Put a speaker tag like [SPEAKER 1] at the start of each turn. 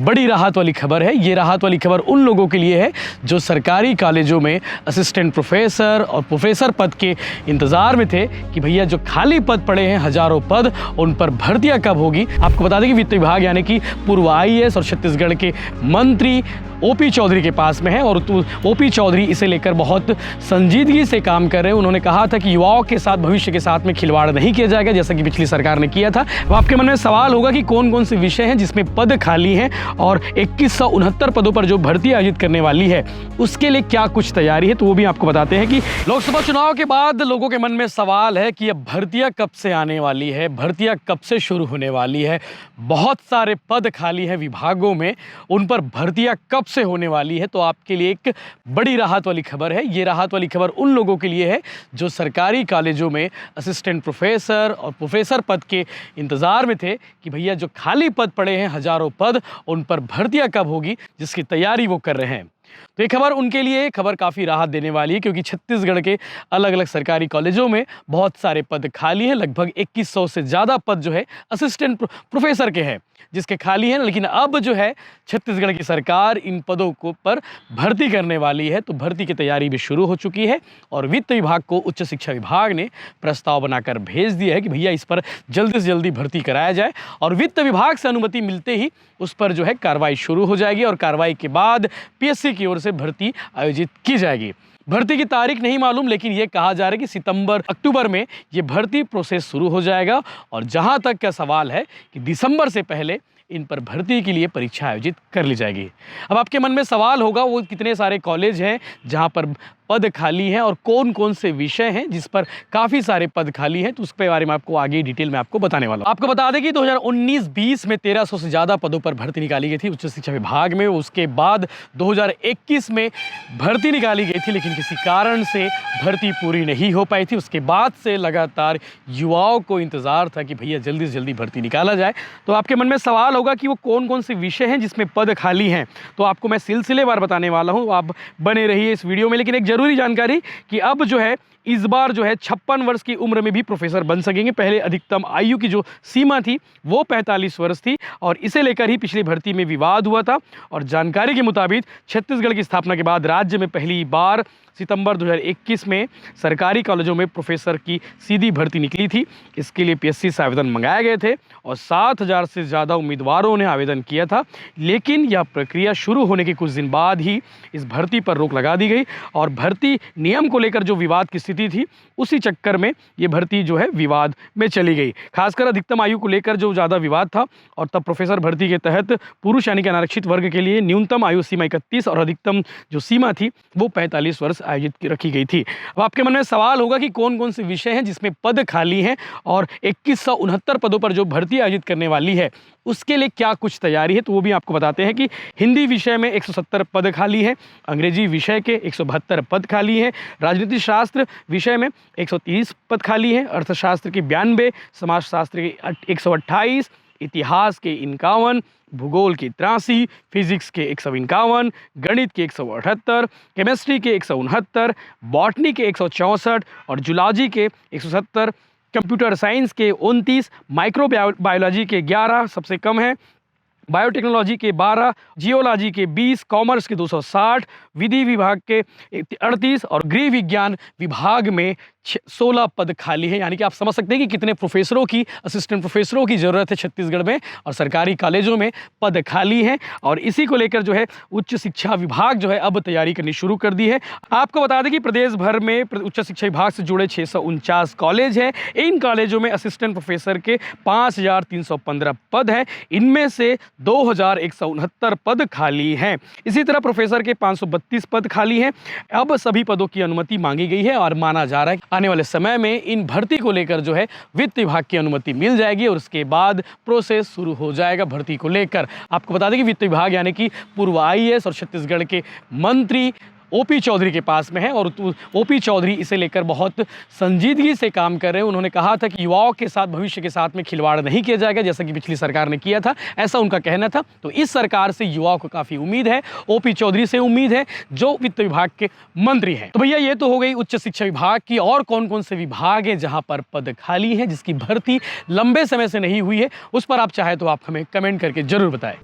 [SPEAKER 1] बड़ी राहत वाली खबर है। ये राहत वाली खबर उन लोगों के लिए है जो सरकारी कॉलेजों में असिस्टेंट प्रोफेसर और प्रोफेसर पद के इंतज़ार में थे कि भैया जो खाली पद पड़े हैं, हजारों पद, उन पर भर्तियां कब होगी। आपको बता दें कि वित्त विभाग यानी कि पूर्व आईएएस और छत्तीसगढ़ के मंत्री ओपी चौधरी के पास में है और ओपी चौधरी इसे लेकर बहुत संजीदगी से काम कर रहे हैं। उन्होंने कहा था कि युवाओं के साथ, भविष्य के साथ में खिलवाड़ नहीं किया जाएगा, जैसा कि पिछली सरकार ने किया था। अब आपके मन में सवाल होगा कि कौन कौन से विषय हैं जिसमें पद खाली हैं और 2169 पदों पर जो भर्ती आयोजित करने वाली है उसके लिए क्या कुछ तैयारी है, तो वो भी आपको बताते हैं। कि लोकसभा चुनाव के बाद लोगों के मन में सवाल है कि अब भर्तियां कब से आने वाली है, भर्तियां कब से शुरू होने वाली है। बहुत सारे पद खाली हैं विभागों में, उन पर भर्तियां कब से होने वाली है। तो आपके लिए एक बड़ी राहत वाली खबर है। ये राहत वाली खबर उन लोगों के लिए है जो सरकारी कॉलेजों में असिस्टेंट प्रोफेसर और प्रोफेसर पद के इंतज़ार में थे कि भैया जो खाली पद पड़े हैं, हजारों पद, उन पर भर्तियां कब होगी, जिसकी तैयारी वो कर रहे हैं। तो ये खबर उनके लिए खबर काफ़ी राहत देने वाली है, क्योंकि छत्तीसगढ़ के अलग अलग सरकारी कॉलेजों में बहुत सारे पद खाली हैं। लगभग 2100 से ज़्यादा पद जो है असिस्टेंट प्रोफेसर के हैं जिसके खाली हैं। लेकिन अब जो है छत्तीसगढ़ की सरकार इन पदों को पर भर्ती करने वाली है, तो भर्ती की तैयारी भी शुरू हो चुकी है और वित्त विभाग को उच्च शिक्षा विभाग ने प्रस्ताव बनाकर भेज दिया है कि भैया इस पर जल्दी से जल्दी भर्ती कराया जाए। और वित्त विभाग से अनुमति मिलते ही उस पर जो है कार्रवाई शुरू हो जाएगी और कार्रवाई के बाद पीएससी की ओर से भर्ती आयोजित की जाएगी। भर्ती की तारीख नहीं मालूम, लेकिन ये कहा जा रहा है कि सितंबर अक्टूबर में ये भर्ती प्रोसेस शुरू हो जाएगा। और जहां तक का सवाल है कि दिसंबर से पहले इन पर भर्ती के लिए परीक्षा आयोजित कर ली जाएगी। अब आपके मन में सवाल होगा वो कितने सारे कॉलेज हैं जहां पर पद खाली हैं और कौन कौन से विषय हैं जिस पर काफ़ी सारे पद खाली हैं, तो उसके बारे में आपको आगे डिटेल में आपको बताने वाला हूं। आपको बता दें कि 2019-20 में 1300 से ज़्यादा पदों पर भर्ती निकाली गई थी उच्च शिक्षा विभाग में। उसके बाद 2021 में भर्ती निकाली गई थी, लेकिन किसी कारण से भर्ती पूरी नहीं हो पाई थी। उसके बाद से लगातार युवाओं को इंतज़ार था कि भैया जल्दी से जल्दी भर्ती निकाला जाए। तो आपके मन में सवाल होगा कि वो कौन कौन से विषय हैं जिसमें पद खाली हैं, तो आपको मैं सिलसिलेवार बताने वाला हूँ। आप बने रहिए इस वीडियो में। लेकिन एक जरूरी जानकारी कि अब जो है इस बार जो है 56 वर्ष की उम्र में भी प्रोफेसर बन सकेंगे। पहले अधिकतम आयु की जो सीमा थी वो 45 वर्ष थी और इसे लेकर ही पिछली भर्ती में विवाद हुआ था। और जानकारी के मुताबिक छत्तीसगढ़ की स्थापना के बाद राज्य में पहली बार सितंबर 2021 में सरकारी कॉलेजों में प्रोफेसर की सीधी भर्ती निकली थी। इसके लिए पीएससी से आवेदन मंगाए गए थे और 7000 से ज़्यादा उम्मीदवारों ने आवेदन किया था। लेकिन यह प्रक्रिया शुरू होने के कुछ दिन बाद ही इस भर्ती पर रोक लगा दी गई और भर्ती नियम को लेकर जो विवाद की स्थिति थी उसी चक्कर में ये भर्ती जो है विवाद में चली गई। खासकर अधिकतम आयु को लेकर जो ज़्यादा विवाद था और तब प्रोफेसर भर्ती के तहत पुरुष यानी कि अनारक्षित वर्ग के लिए न्यूनतम आयु सीमा 31 और अधिकतम जो सीमा थी वो 45 वर्ष आयोजित रखी गई थी। अब आपके मन में सवाल होगा कि कौन कौन से विषय हैं जिसमें पद खाली हैं और 2169 पदों पर जो भर्ती आयोजित करने वाली है उसके लिए क्या कुछ तैयारी है, तो वो भी आपको बताते हैं। कि हिंदी विषय में 170 पद खाली हैं, अंग्रेजी विषय के 172 पद खाली हैं, राजनीति शास्त्र विषय में 130 पद खाली हैं, अर्थशास्त्र के 92, समाजशास्त्र के 128, इतिहास के 51, भूगोल के 83, फिजिक्स के 151, गणित के 178, केमिस्ट्री के 169, बॉटनी के 164 और जूलॉजी के 170, कंप्यूटर साइंस के 29, माइक्रोबायोलॉजी के 11 सबसे कम है, बायोटेक्नोलॉजी के 12, जियोलॉजी के 20, कॉमर्स के 260, विधि विभाग के 38 और गृह विज्ञान विभाग में 16 पद खाली है। यानी कि आप समझ सकते हैं कि कितने प्रोफेसरों की, असिस्टेंट प्रोफेसरों की ज़रूरत है छत्तीसगढ़ में और सरकारी कॉलेजों में पद खाली हैं। और इसी को लेकर जो है उच्च शिक्षा विभाग जो है अब तैयारी करनी शुरू कर दी है। आपको बता दें कि प्रदेश भर में उच्च शिक्षा विभाग से जुड़े 649 कॉलेज हैं। इन कॉलेजों में असिस्टेंट प्रोफेसर के 5315 पद हैं। इनमें से 2169 पद खाली हैं। इसी तरह प्रोफेसर के 532 पद खाली हैं। अब सभी पदों की अनुमति मांगी गई है और माना जा रहा है आने वाले समय में इन भर्ती को लेकर जो है वित्त विभाग की अनुमति मिल जाएगी और उसके बाद प्रोसेस शुरू हो जाएगा भर्ती को लेकर। आपको बता दें कि वित्त विभाग यानी कि पूर्व आईएएस और छत्तीसगढ़ के मंत्री ओपी चौधरी के पास में है और ओपी चौधरी इसे लेकर बहुत संजीदगी से काम कर रहे हैं। उन्होंने कहा था कि युवाओं के साथ, भविष्य के साथ में खिलवाड़ नहीं किया जाएगा, जैसा कि पिछली सरकार ने किया था, ऐसा उनका कहना था। तो इस सरकार से युवाओं को काफ़ी उम्मीद है, ओपी चौधरी से उम्मीद है जो वित्त विभाग के मंत्री हैं। तो भैया ये तो हो गई उच्च शिक्षा विभाग की। और कौन कौन से विभाग हैं जहाँ पर पद खाली हैं, जिसकी भर्ती लंबे समय से नहीं हुई है, उस पर आप चाहे तो आप हमें कमेंट करके जरूर बताएं।